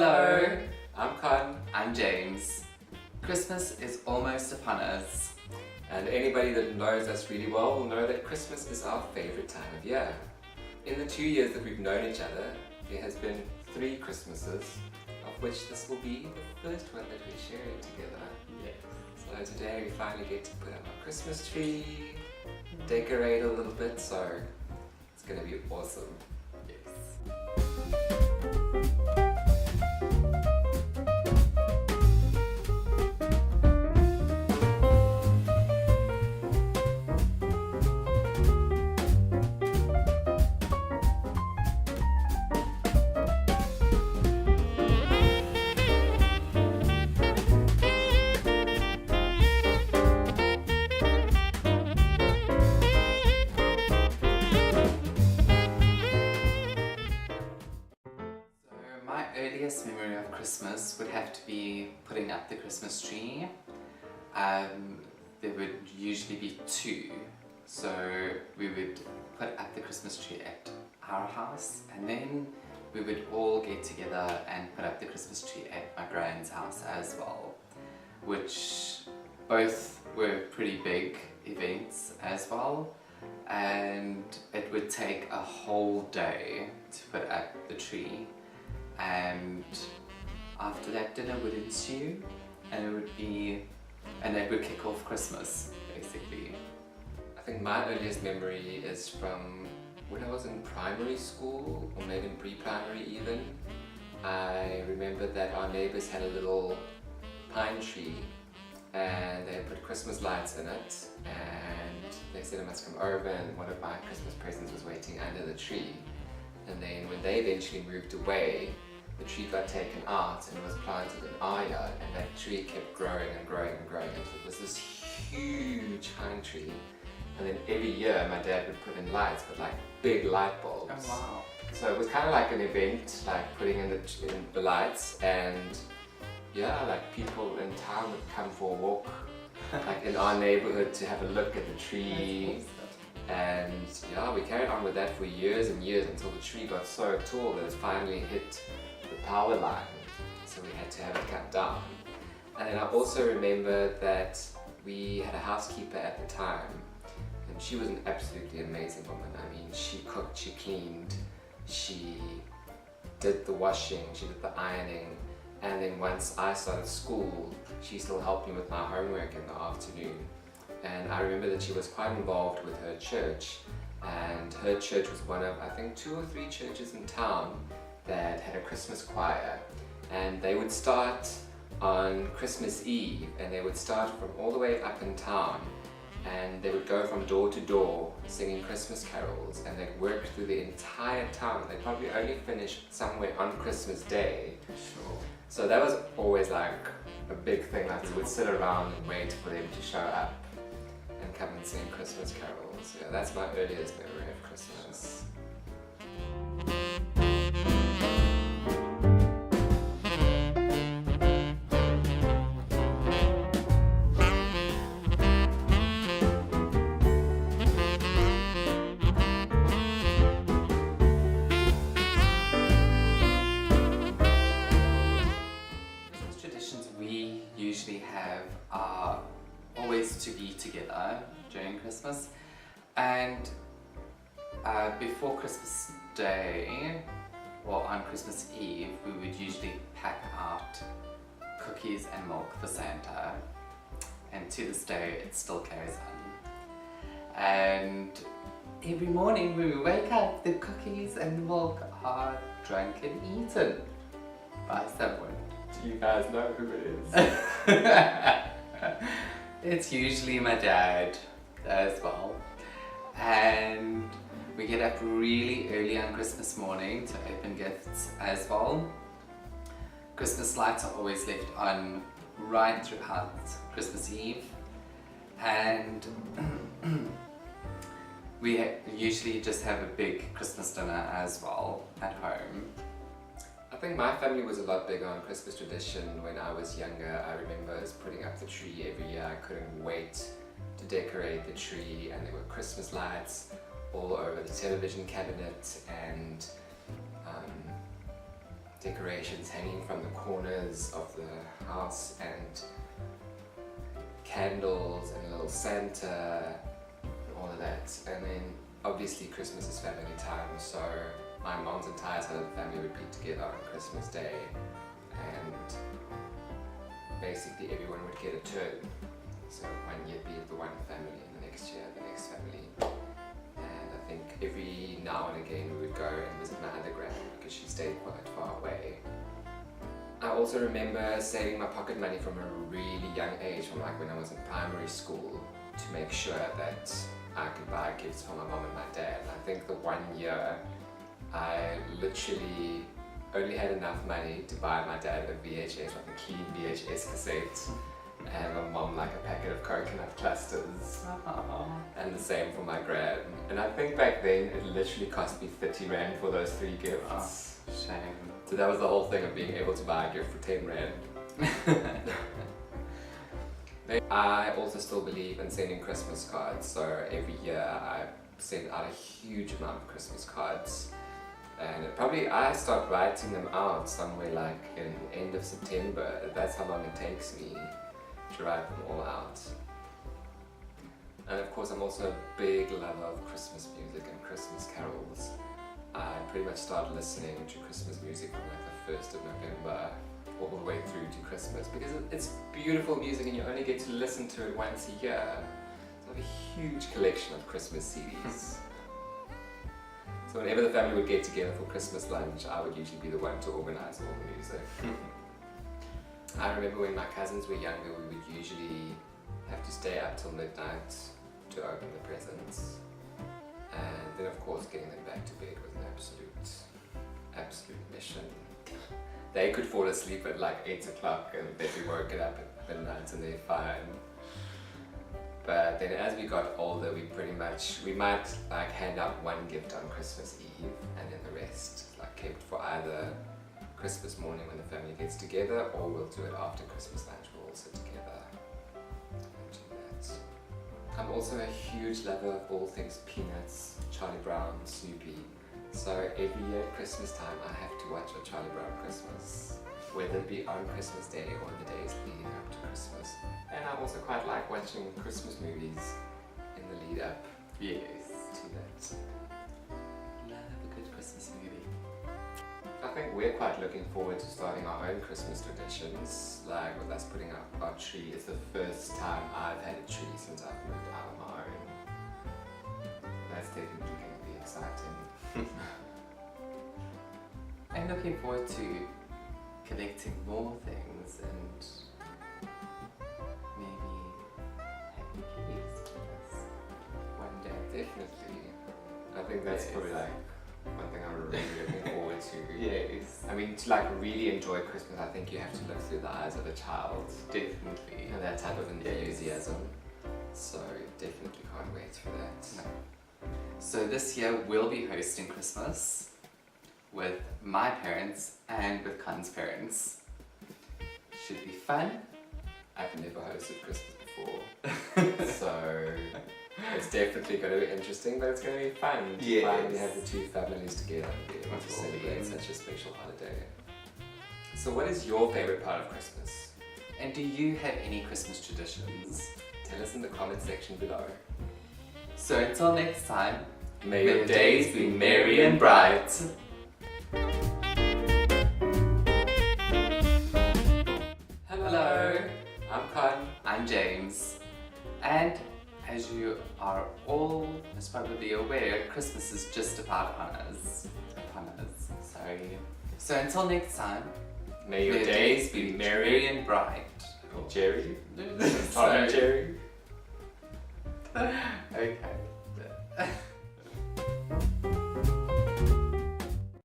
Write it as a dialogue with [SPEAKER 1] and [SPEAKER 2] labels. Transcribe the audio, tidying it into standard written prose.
[SPEAKER 1] Hello.
[SPEAKER 2] I'm Con,
[SPEAKER 1] I'm James. Christmas is almost upon us.
[SPEAKER 2] and anybody that knows us really well will know that Christmas is our favourite time of year. In the 2 years that we've known each other, there has been 3 Christmases, of which this will be the first one that we're sharing together.
[SPEAKER 1] Yes.
[SPEAKER 2] So today we finally get to put up our Christmas tree, decorate a little bit, so it's going to be awesome.
[SPEAKER 1] Yes. My earliest memory of Christmas would have to be putting up the Christmas tree. There would usually be 2, so we would put up the Christmas tree at our house, and then we would all get together and put up the Christmas tree at my grand's house as well, which both were pretty big events as well, and it would take a whole day to put up the tree. And after that, dinner would ensue, and it would kick off Christmas, basically.
[SPEAKER 2] I think my earliest memory is from when I was in primary school, or maybe in pre-primary even. I remember that our neighbours had a little pine tree and they put Christmas lights in it, and they said I must come over, and one of my Christmas presents was waiting under the tree. And then when they eventually moved away, the tree got taken out and it was planted in our yard, and that tree kept growing and growing and growing until it was this huge pine tree. And then every year my dad would put in lights, but like big light bulbs.
[SPEAKER 1] Oh wow.
[SPEAKER 2] So it was kind of like an event, like putting in the lights, and yeah, like people in town would come for a walk like in our neighborhood to have a look at the tree. And yeah, we carried on with that for years and years until the tree got so tall that it finally hit the power line, so we had to have it cut down. And then I also remember that we had a housekeeper at the time, and she was an absolutely amazing woman. I mean, she cooked, she cleaned, she did the washing, she did the ironing, and then once I started school, she still helped me with my homework in the afternoon. And I remember that she was quite involved with her church, and her church was one of, I think, 2 or 3 churches in town that had a Christmas choir. And they would start on Christmas Eve, and they would start from all the way up in town, and they would go from door to door singing Christmas carols, and they'd work through the entire town. They'd probably only finish somewhere on Christmas Day.
[SPEAKER 1] Sure.
[SPEAKER 2] So that was always like a big thing, like we would sit around and wait for them to show up and come and sing Christmas carols. Yeah, that's my earliest memory of Christmas.
[SPEAKER 1] Christmas traditions we usually have are always to be together during Christmas, and before Christmas Day or on Christmas Eve we would usually pack out cookies and milk for Santa, and to this day it still carries on. And every morning when we wake up, the cookies and the milk are drunk and eaten by someone.
[SPEAKER 2] Do you guys know who it is?
[SPEAKER 1] It's usually my dad as well, and we get up really early on Christmas morning to open gifts as well. Christmas lights are always left on right throughout Christmas Eve, and we usually just have a big Christmas dinner as well at home.
[SPEAKER 2] I think my family was a lot bigger on Christmas tradition when I was younger. I remember us putting up the tree every year. I couldn't wait to decorate the tree, and there were Christmas lights all over the television cabinet, and decorations hanging from the corners of the house, and candles and a little Santa and all of that. And then obviously Christmas is family time, so my mom's entire side of the family would be together on Christmas Day, and basically everyone would get a turn. So one year be the one family, and the next year the next family. And I think every now and again we would go and visit my other grand because she stayed quite far away. I also remember saving my pocket money from a really young age, from like when I was in primary school, to make sure that I could buy gifts for my mom and my dad. And I think the one year I literally only had enough money to buy my dad a VHS, like a clean VHS cassette, and my mom like a packet of coconut clusters. And the same for my gran. And I think back then it literally cost me 30 Rand for those 3 gifts.
[SPEAKER 1] Oh, shame.
[SPEAKER 2] So that was the whole thing of being able to buy a gift for 10 Rand. I also still believe in sending Christmas cards, so every year I send out a huge amount of Christmas cards. And I start writing them out somewhere like in end of September. That's how long it takes me to write them all out. And of course I'm also a big lover of Christmas music and Christmas carols. I pretty much start listening to Christmas music from like the 1st of November all the way through to Christmas, because it's beautiful music and you only get to listen to it once a year. So I have a huge collection of Christmas CDs. So whenever the family would get together for Christmas lunch, I would usually be the one to organise all the music. I remember when my cousins were younger, we would usually have to stay up till midnight to open the presents. And then of course getting them back to bed was an absolute mission. They could fall asleep at like 8 o'clock and they'd be woken up at midnight and they're fine. But then as we got older, we might like hand out one gift on Christmas Eve, and then the rest like kept for either Christmas morning when the family gets together, or we'll do it after Christmas lunch. We'll all sit together and do that. I'm also a huge lover of all things Peanuts, Charlie Brown, Snoopy. So every year at Christmas time I have to watch a Charlie Brown Christmas, whether it be on Christmas Day or the days leading up to Christmas. And I also quite like watching Christmas movies in the lead up
[SPEAKER 1] Yes.
[SPEAKER 2] to that.
[SPEAKER 1] Love a good Christmas movie.
[SPEAKER 2] I think we're quite looking forward to starting our own Christmas traditions, like with us putting up our tree. It's the first time I've had a tree since I've moved out on my own. That's definitely going to be exciting.
[SPEAKER 1] I'm looking forward to collecting more things and maybe having kids with us one day.
[SPEAKER 2] Definitely. I think that's probably like one thing I'm really looking forward to.
[SPEAKER 1] Yes.
[SPEAKER 2] I mean, to like really enjoy Christmas, I think you have to look through the eyes of a child
[SPEAKER 1] Definitely.
[SPEAKER 2] and that type of enthusiasm. So definitely can't wait for that.
[SPEAKER 1] No. So this year we'll be hosting Christmas with my parents and with Khan's parents. Should be fun.
[SPEAKER 2] I've never hosted Christmas before, so it's definitely going to be interesting, but it's going to be fun to
[SPEAKER 1] Yes.
[SPEAKER 2] finally have the two families together and be able to
[SPEAKER 1] It will be.
[SPEAKER 2] celebrate such a special holiday. So what is your favourite part of Christmas?
[SPEAKER 1] And do you have any Christmas traditions?
[SPEAKER 2] Tell us in the comment section below.
[SPEAKER 1] So until next time,
[SPEAKER 2] May
[SPEAKER 1] your days be merry and bright. Hello,
[SPEAKER 2] I'm Khan.
[SPEAKER 1] I'm James. And as you are all most probably aware, Christmas is just about upon us. Sorry. So until next time,
[SPEAKER 2] May your days be merry
[SPEAKER 1] and bright.
[SPEAKER 2] and Jerry. Tom
[SPEAKER 1] Sorry.
[SPEAKER 2] and Jerry.
[SPEAKER 1] Okay.